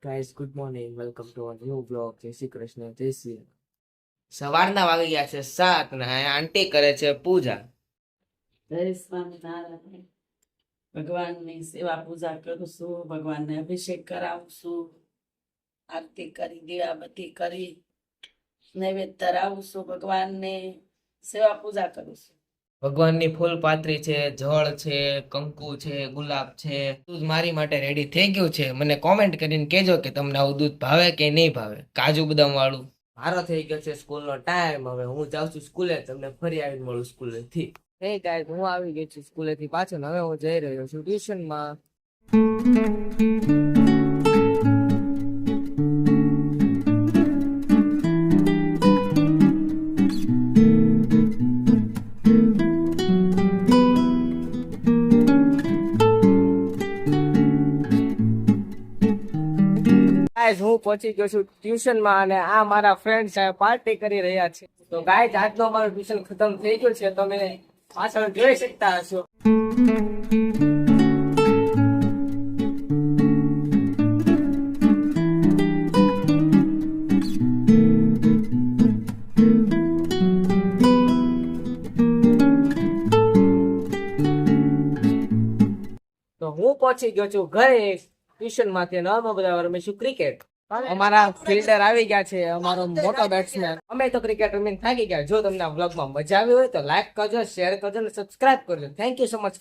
Guys, good morning. Welcome to our new vlog. જય શ્રી કૃષ્ણ, જય શ્રી સવારના વાગી ગયા છે 7 ને આંટી કરે છે પૂજા. જય સ્વામિનારાયણ. ભગવાનની સેવા પૂજા કરું છું, ભગવાનને અભિષેક કરાવું છું, આરતી કરી દીવાબત્તી કરી નૈવેદ્ય ધરાવું છું, ભગવાનને સેવા પૂજા કરું છું. ભગવાનની ફૂલ પાત્રી છે, જળ છે, કંકુ છે, ગુલાબ છે. દૂધ મારી માટે રેડી થઈ ગયું છે. મને કોમેન્ટ કરીને કહેજો કે તમને આવું દૂધ ભાવે કે નહીં ભાવે, કાજુ બદામ વાળું. મારો થઈ ગયો છે સ્કૂલનો ટાઈમ. હવે હું જાઉં છું સ્કૂલે. તમને ફરી આવીને મળું સ્કૂલેથી. હે ગાઈસ, હું આવી ગઈ છું સ્કૂલેથી પાછો. ને હવે હું જઈ રહ્યો છું ટ્યુશનમાં. ગાઈસ, હું પહોંચી ગયો છું ટ્યુશનમાં અને આ મારા ફ્રેન્ડ સાહેબ પાર્ટી કરી રહ્યા છે. તો ગાઈસ, આજનો અમારો ટ્યુશન ખતમ થઈ ગયો છે. તમે પાછળ જોઈ શકતા હશો. તો હું પહોંચી ગયો છું ઘરે ટ્યુશન માંથી. અમે બધા રમીશું ક્રિકેટ. અમારા ફિલ્ડર આવી ગયા છે, અમારો મોટો બેટ્સમેન. અમે તો ક્રિકેટ રમીને થાકી ગયા. જો તમને આ વ્લોગમાં મજા આવી હોય તો લાઈક કરજો, શેર કરજો અને સબસ્ક્રાઇબ કરજો. Thank you so much.